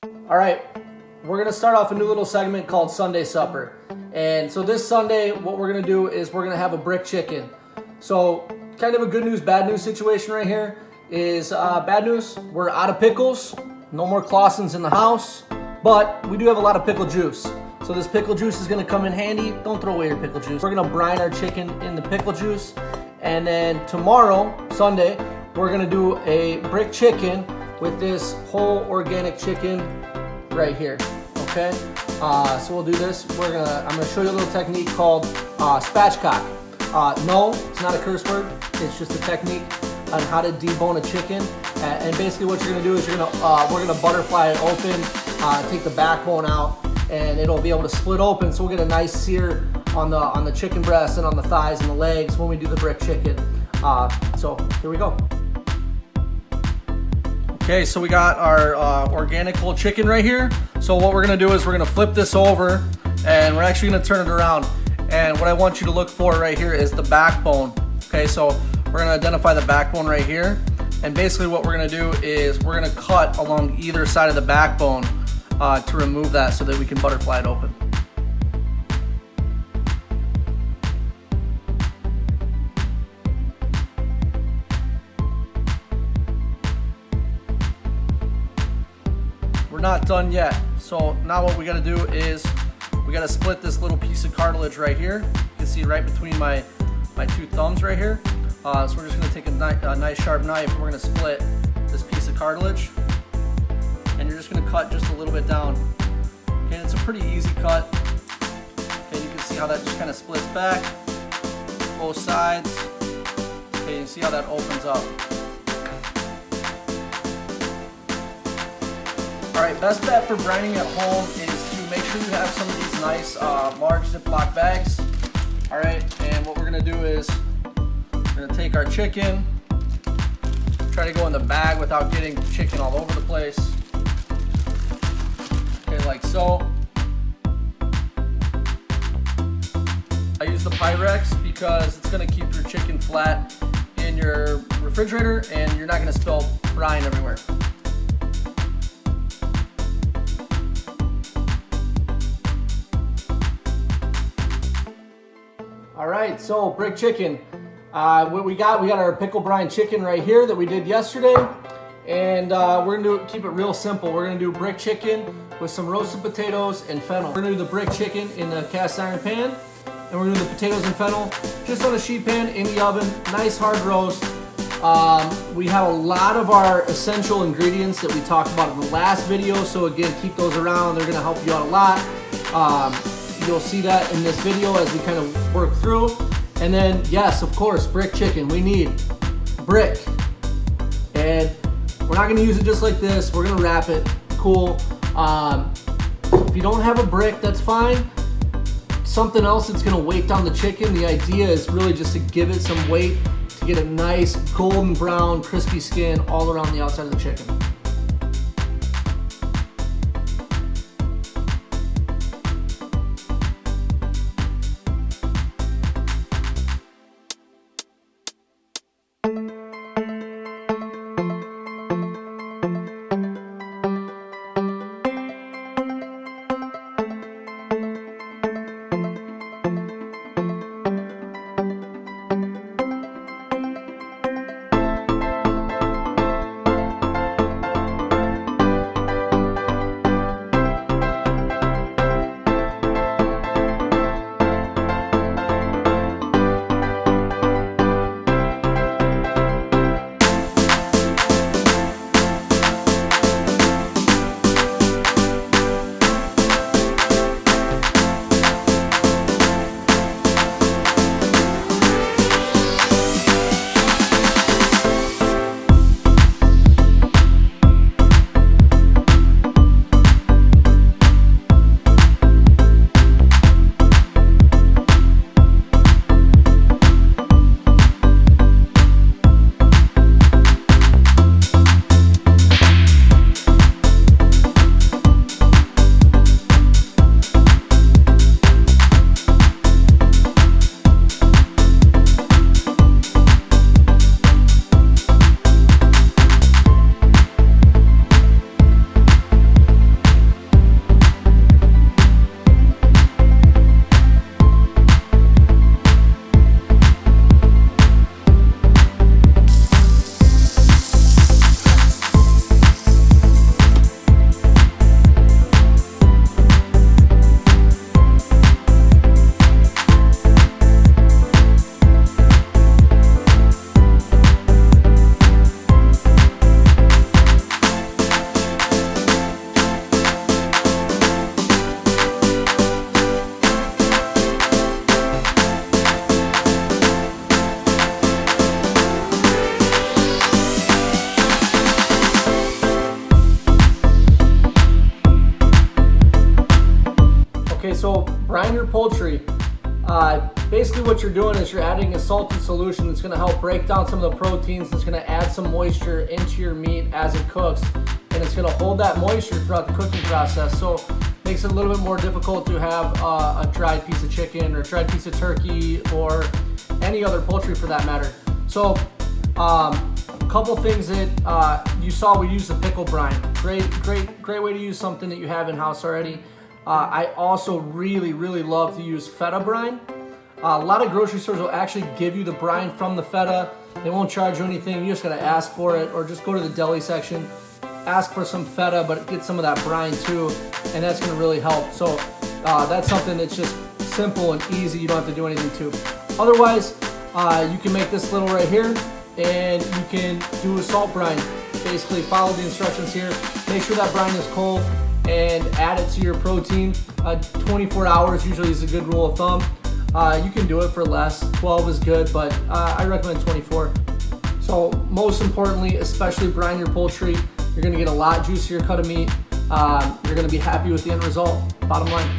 All right, we're gonna start off a new little segment called Sunday Supper. And so this Sunday, what we're gonna do is we're gonna have a brick chicken. So kind of a good news, bad news situation right here is bad news. We're out of pickles, no more Clausens in the house, but we do have a lot of pickle juice. So this pickle juice is gonna come in handy. Don't throw away your pickle juice. We're gonna brine our chicken in the pickle juice. And then tomorrow, Sunday, we're gonna do a brick chicken with this whole organic chicken right here, okay? So we'll do this. I'm gonna show you a little technique called spatchcock. No, it's not a curse word. It's just a technique on how to debone a chicken. And basically what you're gonna do is we're gonna butterfly it open, take the backbone out, and it'll be able to split open. So we'll get a nice sear on the chicken breast and on the thighs and the legs when we do the brick chicken. So here we go. Okay, so we got our organic whole chicken right here. So what we're gonna do is we're gonna flip this over and we're actually gonna turn it around. And what I want you to look for right here is the backbone. Okay, so we're gonna identify the backbone right here. And basically what we're gonna do is we're gonna cut along either side of the backbone to remove that so that we can butterfly it open. We're not done yet. So now what we gotta do is we gotta split this little piece of cartilage right here. You can see right between my two thumbs right here. So we're just gonna take a nice sharp knife and we're gonna split this piece of cartilage. And you're just gonna cut just a little bit down. Okay, it's a pretty easy cut. Okay, you can see how that just kind of splits back, both sides. Okay, you see how that opens up. Alright, best bet for brining at home is to make sure you have some of these nice large Ziploc bags. Alright, and what we're going to do is we're going to take our chicken, try to go in the bag without getting chicken all over the place. Okay, like so. I use the Pyrex because it's going to keep your chicken flat in your refrigerator and you're not going to spill brine everywhere. All right, so brick chicken. What we got our pickle brine chicken right here that we did yesterday. And we're gonna keep it real simple. We're gonna do brick chicken with some roasted potatoes and fennel. We're gonna do the brick chicken in the cast iron pan. And we're gonna do the potatoes and fennel just on a sheet pan in the oven, nice hard roast. We have a lot of our essential ingredients that we talked about in the last video. So again, keep those around. They're gonna help you out a lot. You'll see that in this video as we kind of work through. And then, yes, of course, brick chicken. We need brick. And we're not gonna use it just like this. We're gonna wrap it, cool. If you don't have a brick, that's fine. Something else that's gonna weight down the chicken. The idea is really just to give it some weight to get a nice golden brown, crispy skin all around the outside of the chicken. So brine your poultry. Basically what you're doing is you're adding a salty solution that's going to help break down some of the proteins. It's going to add some moisture into your meat as it cooks, and it's going to hold that moisture throughout the cooking process. So makes it a little bit more difficult to have a dried piece of chicken or dried piece of turkey or any other poultry for that matter. So a couple things that you saw, we use the pickle brine. Great way to use something that you have in house already. I also really love to use feta brine. A lot of grocery stores will actually give you the brine from the feta. They won't charge you anything. You just gotta ask for it, or just go to the deli section, ask for some feta, but get some of that brine too, and that's gonna really help. So that's something that's just simple and easy. You don't have to do anything to. Otherwise, you can make this little right here, and you can do a salt brine. Basically follow the instructions here. Make sure that brine is cold and add it to your protein. 24 hours usually is a good rule of thumb. You can do it for less, 12 is good, but I recommend 24. So most importantly, especially brine your poultry, you're gonna get a lot juicier cut of meat. You're gonna be happy with the end result, bottom line.